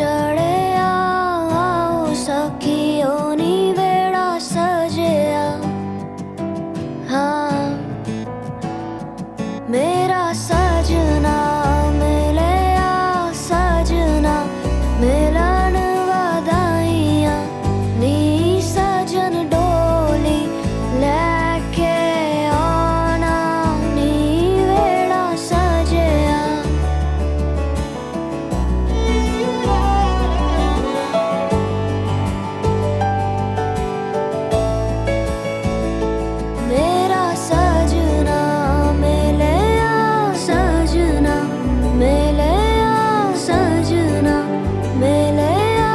चढ़िया सखियों नी वेड़ा सजिया। हाँ मेरा सजना मिलिया सजना मिलन वधाइया नी सजन डोली लेके आना नी वेड़ा सजिया। मेरा सजना मिलिया सजना मिलिया सजना मिलिया।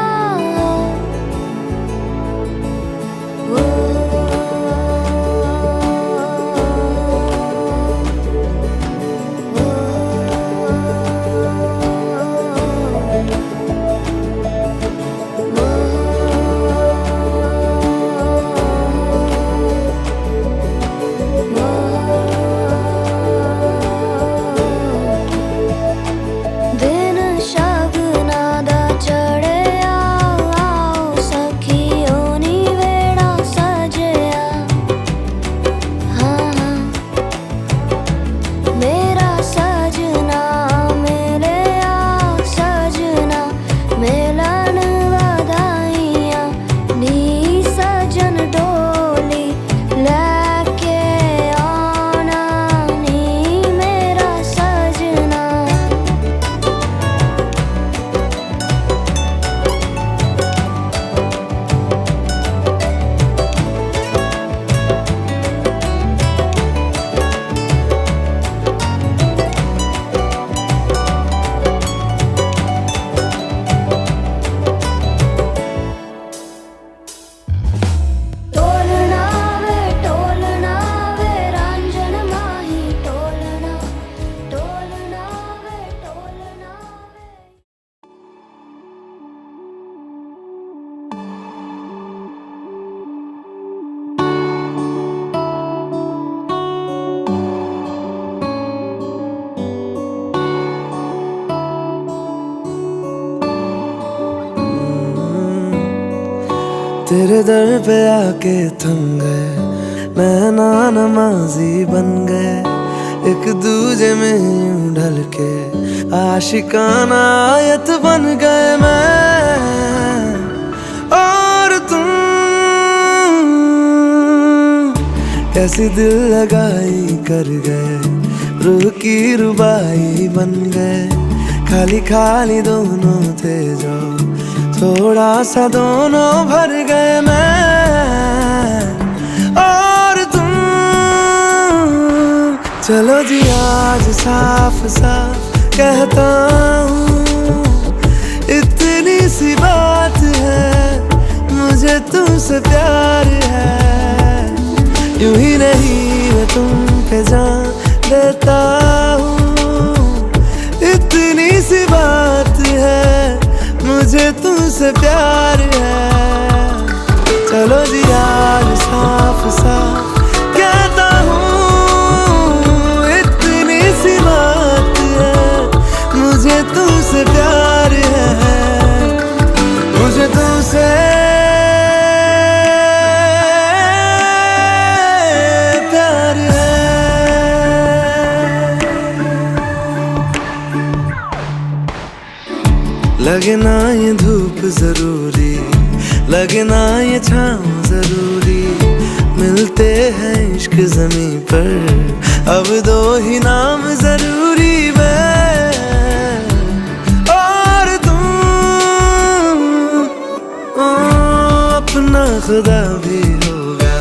ओ दिन शगना दा चढ़िया सखियों नी वेड़ा सजिया। हाँ मेरा सजना मिलिया सजना मिलन वधाइया नी सजन डोली लेके आना नी मेरा सजना। टोलना वे रंजन माही टोलना टोलना वे टोलना वे। तेरे दर पे आके थम गए नैना नमाजी बन गए एक दूजे में यूं ढल के आशिकाना आयत बन गए मैं और तुम। कैसी दिल लगाई कर गए रूह की रुबाई बन गए खाली खाली दोनों थे जो थोड़ा सा दोनों भर गए मैं और तुम। चलो जी आज साफ साफ कहता हूँ इतनी सी बात है मुझे तुमसे प्यार है। यूं ही नहीं मैं तुम पे जान देता हूँ इतनी सी बात है मुझे तुमसे प्यार है। चलो जी आज साफ साफ कहता हूँ इतनी सी बात है मुझे तुमसे प्यार है मुझे तुमसे प्यार है। लगे ना ये धूप जरूरी लगे ना ये छाँव जरूरी मिलते हैं इश्क ज़मीं पर अब दो ही नाम जरूरी मैं और तुम। अपना खुदा भी होगा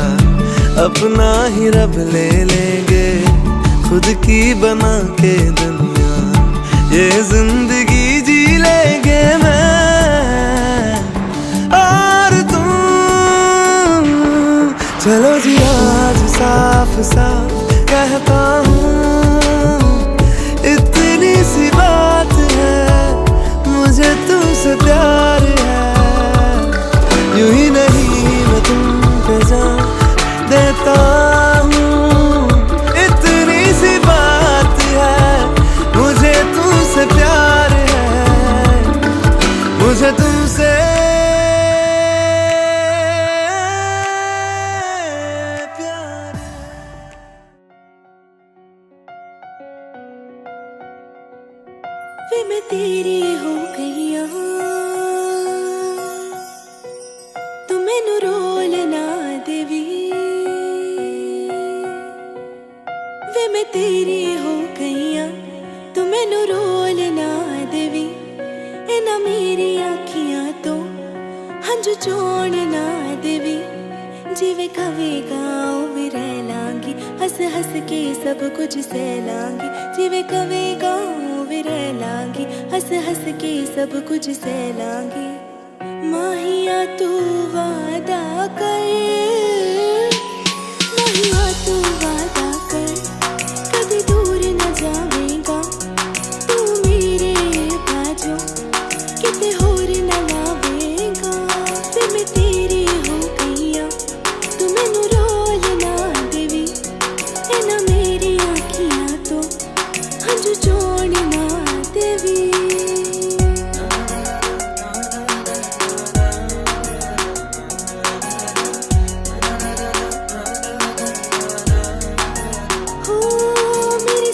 अपना ही रब ले लेंगे खुद की बना के दुनिया ये जिंदगी जी लेंगे मैं और तुम। चलो जी आज साफ साफ कहता हूँ इतनी सी बात है मुझे तुमसे प्यार है। यूं ही नहीं मैं तुम पे जान देता हूँ इतनी सी बात है मुझे तुमसे प्यार है मुझे तेरी हो गई तू मैनू रोल ना देवी वे मैं तेरी हो गई तू मैनू रोल ना देवी इना मेरी आखियां तो हंझू चोण ना देवी जिवे कवेगा उवे रह लांगी हंस हंस के सब कुछ सह लांगी जिवे कवेगा उवे रह लांगी हंस हंस के सब कुछ सह लांगी माहिया तू वादा कर माहिया तू वादा कर कभी दूर न जावेगा तू मेरे बाजू किते होर न लावेगा फिर मैं तेरी हो गई तू मैनू रोल ना देवी इना मेरी आखियां तो हंझू चोण ना देवी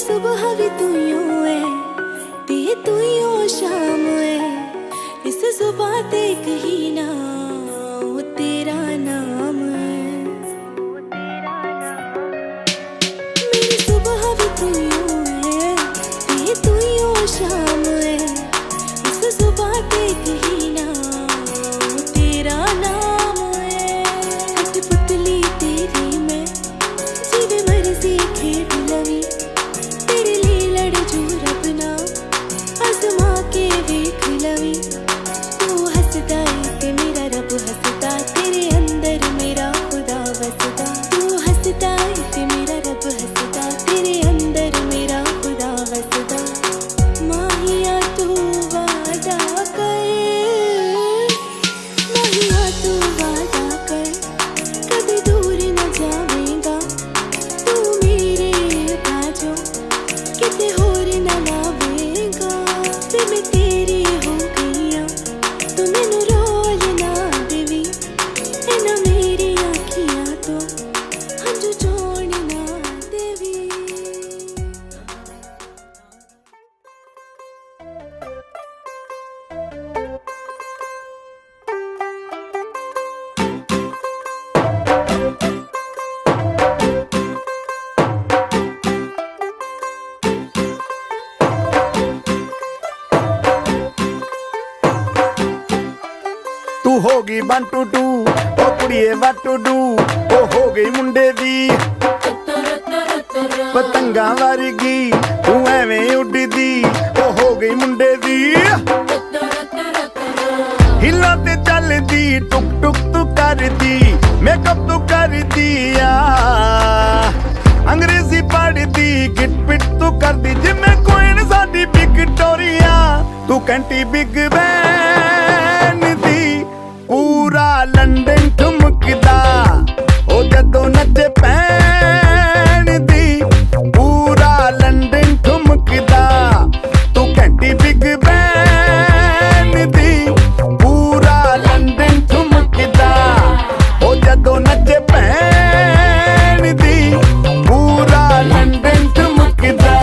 सुबह भी तू यूं है ते तू यूं शाम है इस जुबां ते कहीं ना वो तेरा नाम है मेरी सुबह भी तू यूं है ते तू यूं शाम है इस जुबां ते कहीं ना वो तेरा नाम है कठपुतली तेरी मैं जिवे मर्जी खेड लवी तेरे लिए लड़ जो रब ना आजमा के देख लवी तू हंसदा है ते मेरा रब हंसदा तेरे अंदर मेरा खुदा वसदा तू हंसदा है ते मेरा रब हंसदा तेरे अंदर मेरा खुदा वसदा माहिया तू वादा कर माहिया तू वादा कर कभी दूर न जावेगा तू मेरे बाजू किते होर न लावेगा फिर मैं तेरी हो गई तू मैनू रोल ना देवी इना मेरी आखियां तो हंझू चोण ना देवी तू होगी 1 2 2 ओ कुड़िए what to do ओ हो गई मुंडे दी पतंगा वर्गी तू एवें उड़दी ओ हो गई मुंडे दी हिला ते चलदी टुक टुक तू करदी मेकअप तू करदी अंग्रेजी पढ़दी गिट पिट तू करदी जिमें कोई साडी विक्टोरिया तू कंटी बिग बैन दी पूरा लंदन ठुमकदा ओ जदों नचे पैन दी पूरा लंदन ठुमकदा तू घंटी बिग बैन दी पूरा लंदन ठुमकदा ओ जदों नचे पैन दी पूरा लंदन ठुमकदा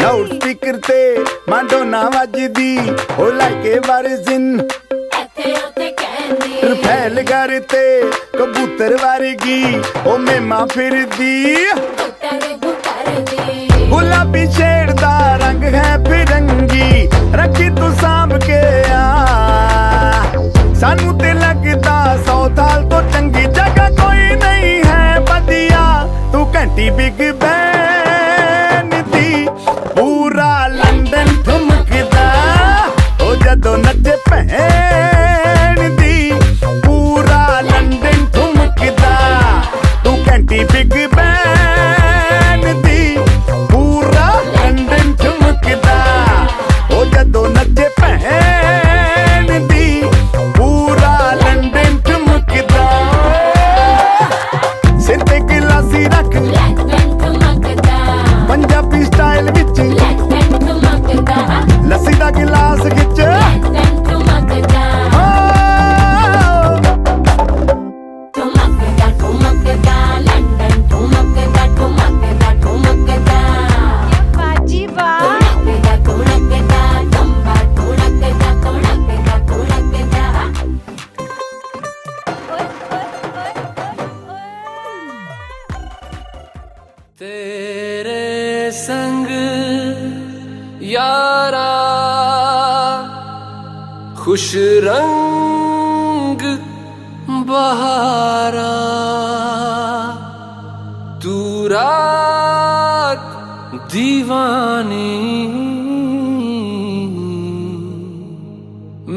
लाउड स्पीकर ते माडोना वजदी ओ लाइके वर्जिन रफेल करते कबूतर वर्गी ओ मेमा फिरदी गुलाबी शेड दा रंग है फिरंगी रखी तू सांभ के सानू ते लगदा 100 साल तो चंगी जगह कोई नहीं है जदों नचे भैन दी पूरा लंदन ठुमकदा तू घंटी बिग बैन दी पूरा लंदन ठुमकदा ओ जदों नचे भैन दी पूरा लंदन ठुमकदा सिर ते गिलासी रख पंजाबी स्टाइल विच लस्सी दा गिलास खिच तेरे संग यारा खुश रंग बहारा तू रात दीवानी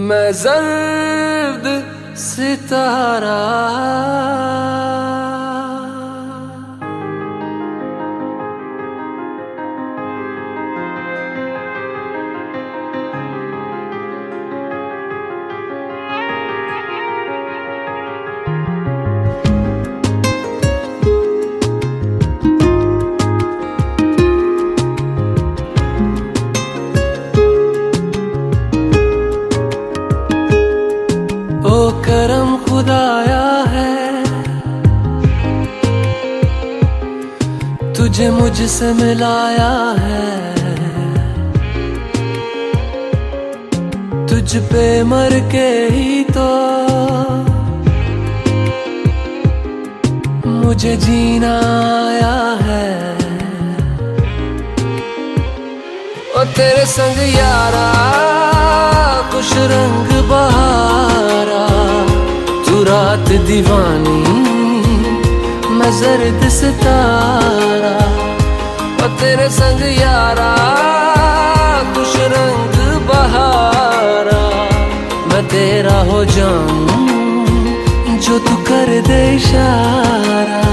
मैं जर्द सितारा करम खुदाया है तुझे मुझसे मिलाया है तुझ पे मर के ही तो मुझे जीना आया है ओ तेरे संग यारा खुश रंग बहारा तू रात दीवानी मैं जर्द सितारा और तेरे संग यारा खुश रंग बहारा मैं तेरा हो जाऊं जो तू कर दे इशारा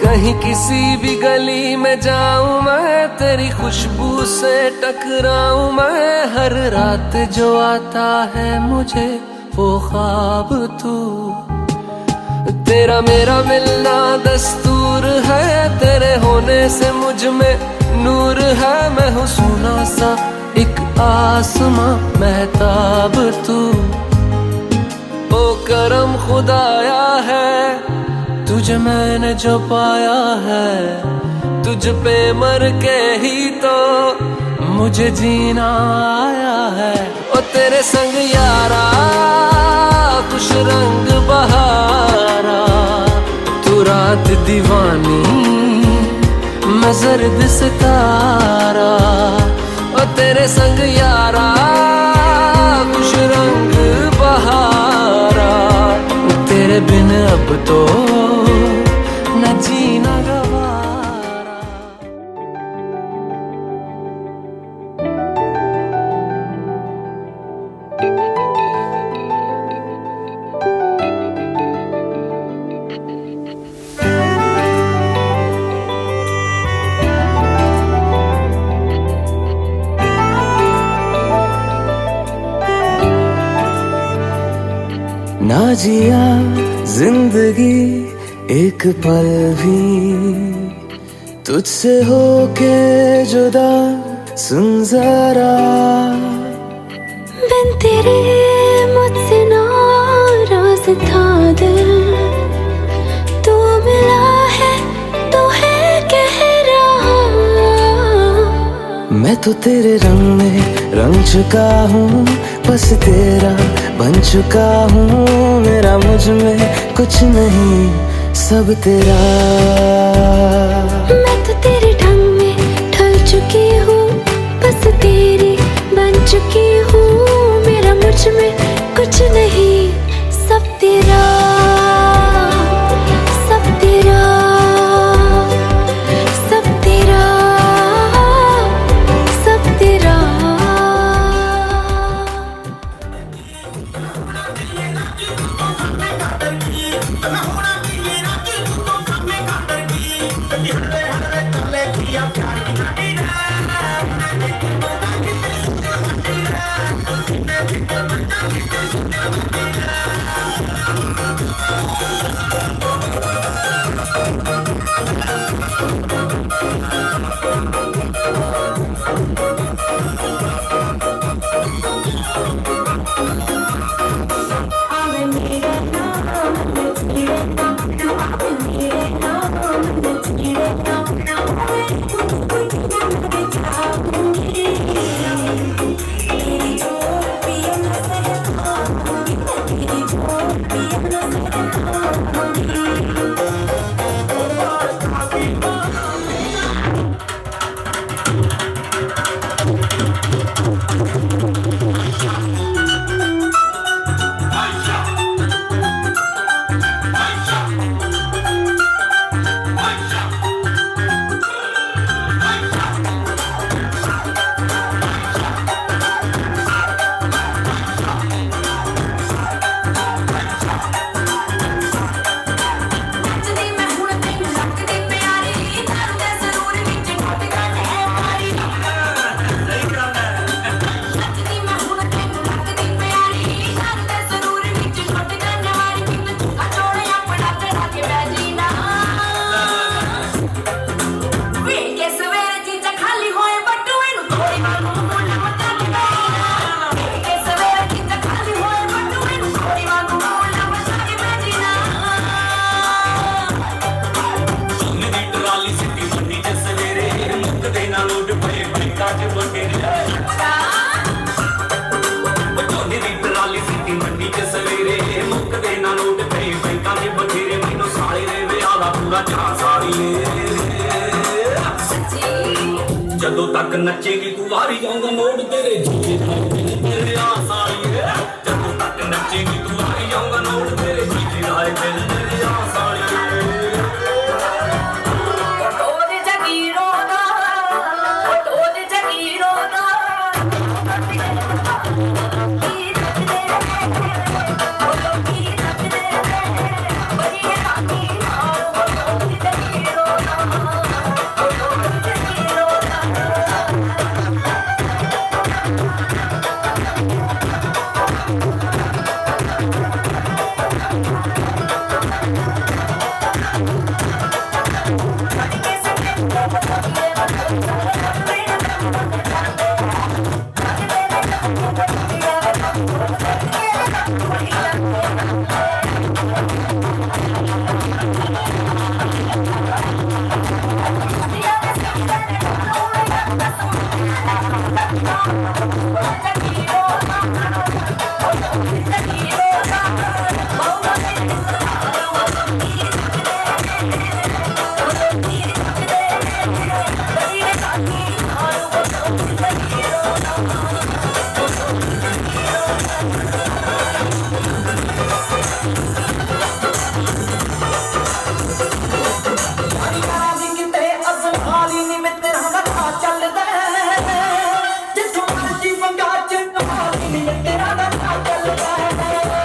कहीं किसी भी गली में जाऊं मैं तेरी खुशबू से टकराऊं मैं हर रात जो आता है मुझे वो ख्वाब तू तेरा मेरा मिलना दस्तूर है तेरे होने से मुझ में नूर है मैं हूँ सोना सा एक आसमां महताब तू ओ करम खुदाया है तुझे मैंने जो पाया है तुझ पे मर के ही तो मुझे जीना आया है ओ तेरे संग यारा खुश रंग बहारा तू रात दीवानी मैं जर्द सितारा ओ तेरे संग यारा खुश रंग बहारा तेरे बिन अब तो न जीना गवारा ना जिया जिंदगी एक पल भी तुझसे होके जुदा सुन जरा बिन तेरे मुझसे नाराज था दिल तू मिला है तो है कह रहा मैं तो तेरे रंग में रंग चुका हूँ बस तेरा बन चुका हूँ मेरा मेरा मुझ में कुछ नहीं, सब तेरा। मैं तो तेरे ढंग में ढल चुकी हूँ, बस तेरी बन चुकी हूँ। मेरा मुझ में कुछ नहीं, सब तेरा, सब तेरा, सब तेरा, सब तेरा। ਜਦੋਂ ਤੱਕ ਨੱਚੇਗੀ ਤੂੰ ਵਾਰੀ ਜਾਊਂਗਾ ਨੋਟ ਤੇਰੇ ਜੀਜੇ ਦਾ ਤੇਰੇ ਆ ਸਾਲੀਏ। ਜਦੋਂ ਤੱਕ ਨੱਚੇਗੀ ਤੂੰ ਵਾਰੀ ਜਾਊਂਗਾ ਨੋਟ ਤੇਰੇ ਜੀਜੇ ਦਾ ਦਿਲ ਤੇਰੇ ਆ ਸਾਲੀਏ। ਉਹਦੇ ਜਗੀਰੋ ਦਾ, ਉਹਦੇ ਜਗੀਰੋ ਦਾ जिथों मर्जी पंगा च तेरा दा चलदा है।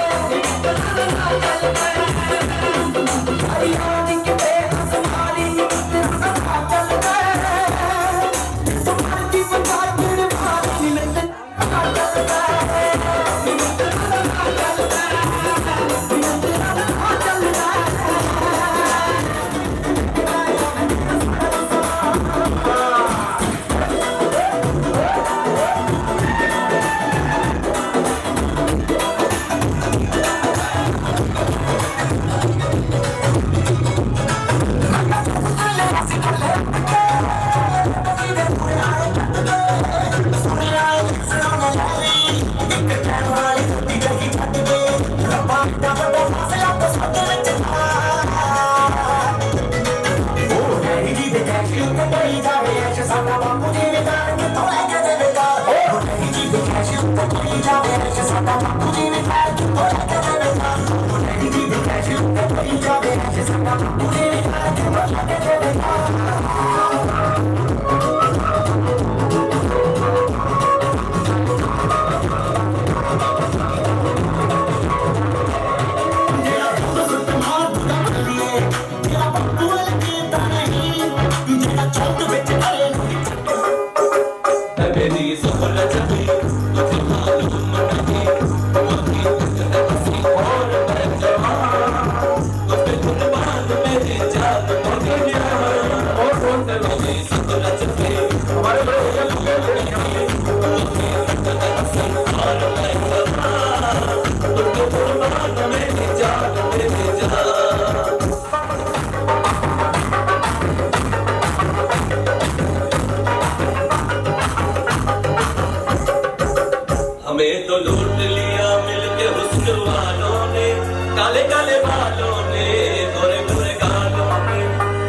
काले काले बालों ने गोरे गोरे गालों ने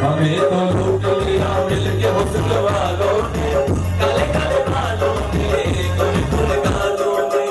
हमें तो लूट लिया मिलके हुस्न वालों ने काले काले बालों ने गोरे गोरे गालों ने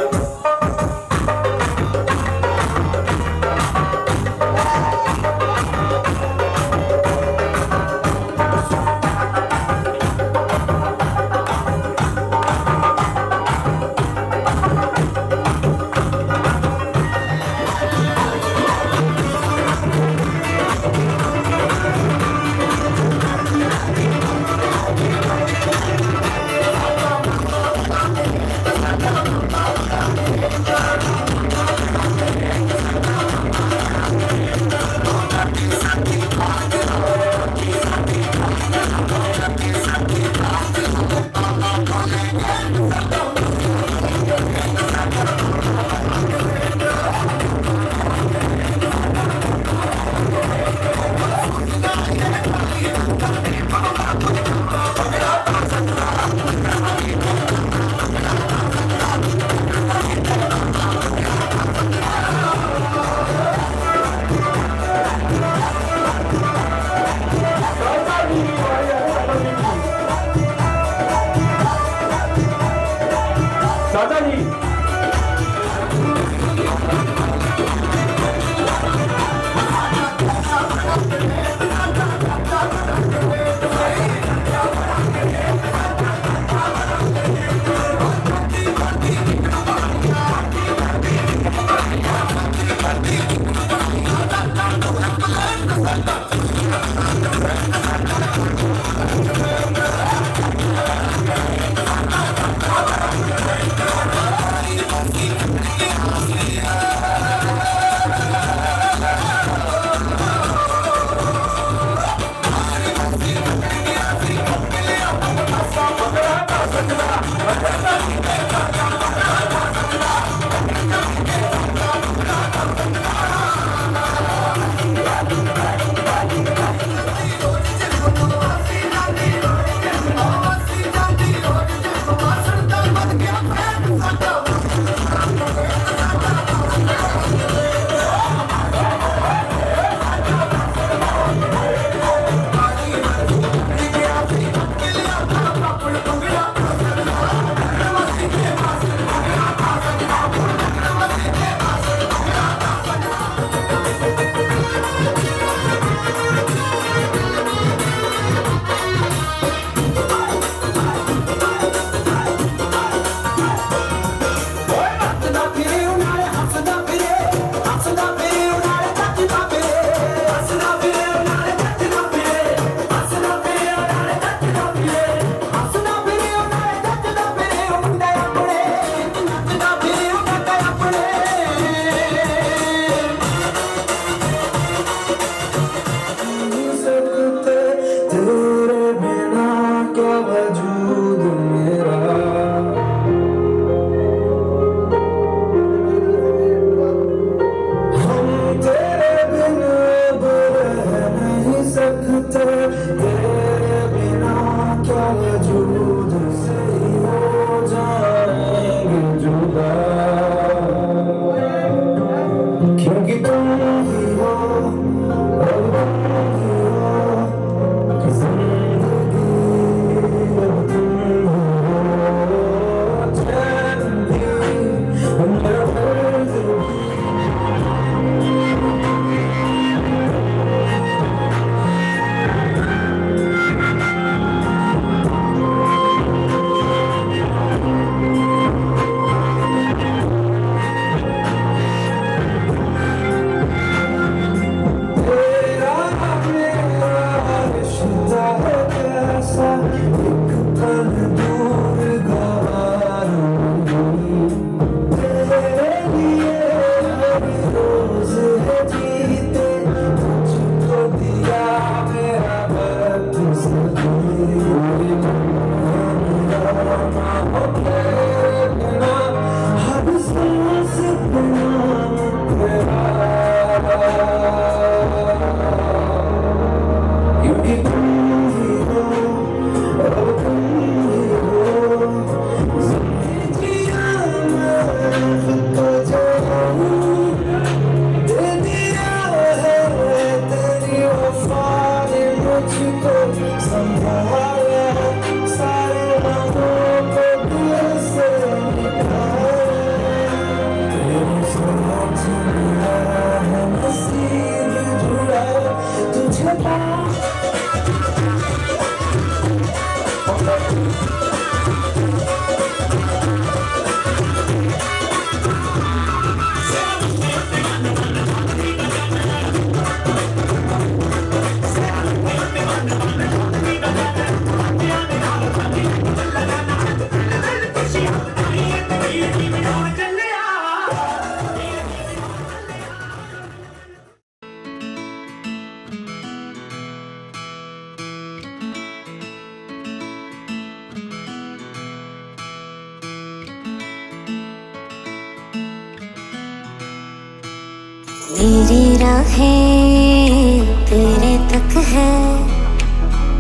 मेरी राहें तेरे तक है,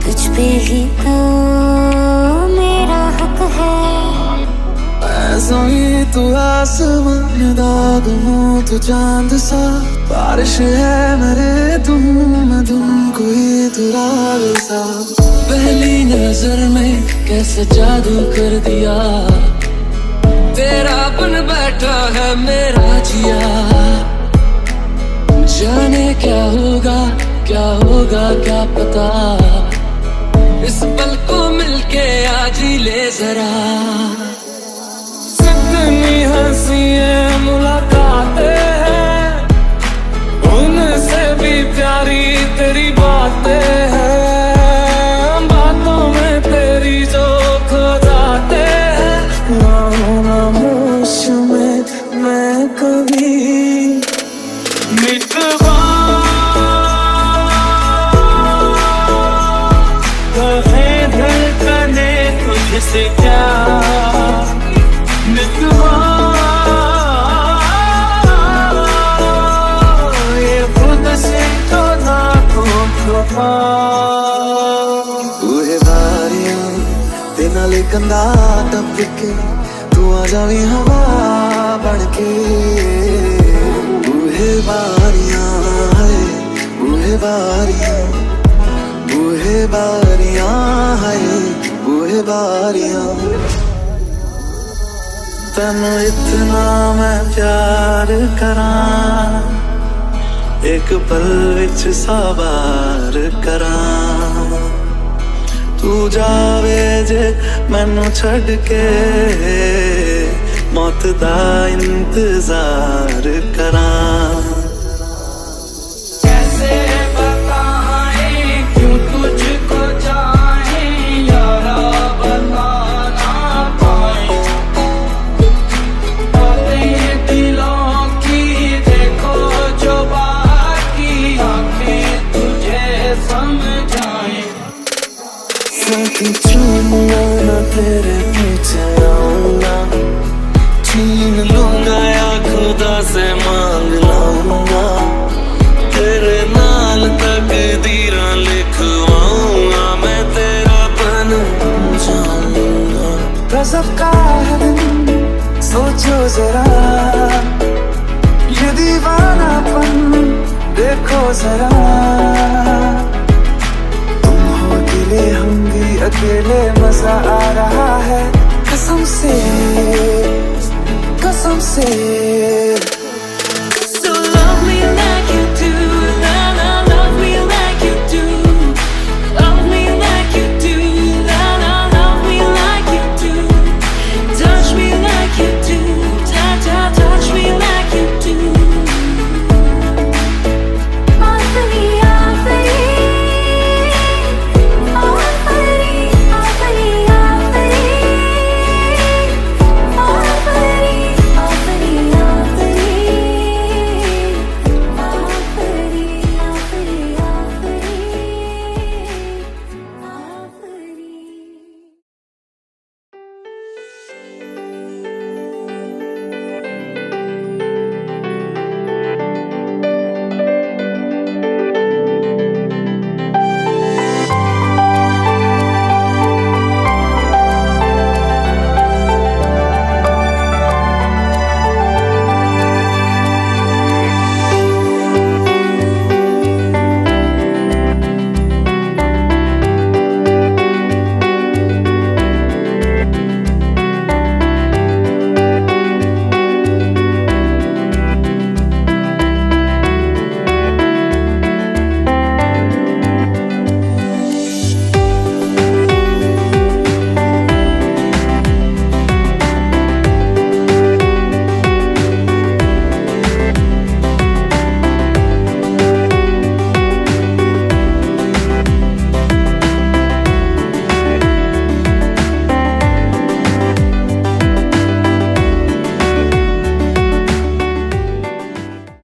तुझ पे ही तो मेरा हक है। ऐसा ही तू आसमान दाग हूँ तू चांद सा, बारिश है मेरे तुम मैं तुम कोई तू राग सा। पहली नजर में कैसे जादू कर दिया, तेरा बन बैठा है मेरा जिया। जाने क्या होगा क्या पता, इस पल को मिलके आज ही ले जरा। कितनी हंसी है मुलाकातें हैं, उनसे भी प्यारी तेरी बातें हैं। बातों में तेरी जो खो जाते हैं, खामोश में मैं कभी मिटवा कहे धड़कने तुझसे क्या मिटवा, ये खुद से तो ना छुपा। तू है बारियां ते नाले कंधा टपके, तू आ जावी हवा बनके। बूहे बारियां है बूहे बारियां, बूहे बारियां है बूहे बारियां। तैनू इतना मैं प्यार करां, एक पल विच साबार करां। तू जावे जे मैनू छड़ के, मौत दा इंतजार करां। कैसे बताएं क्यों तुझको चाहें यारा, बता ना पाए। बातें दिलों की देखो जो बाकी आंखें तुझे समझाएं। साथी चूमना ना तेरे पीछे आऊंगा, छीन लूंगा या खुदा से मांग लाऊंगा। तेरे नाल तकदीरां लिखवाऊंगा, मैं तेरा बन जाऊंगा। गजब का है दिन सोचो जरा, ये दीवानापन देखो जरा। तुम हो अकेले हम भी अकेले, मजा आ रहा है कसम से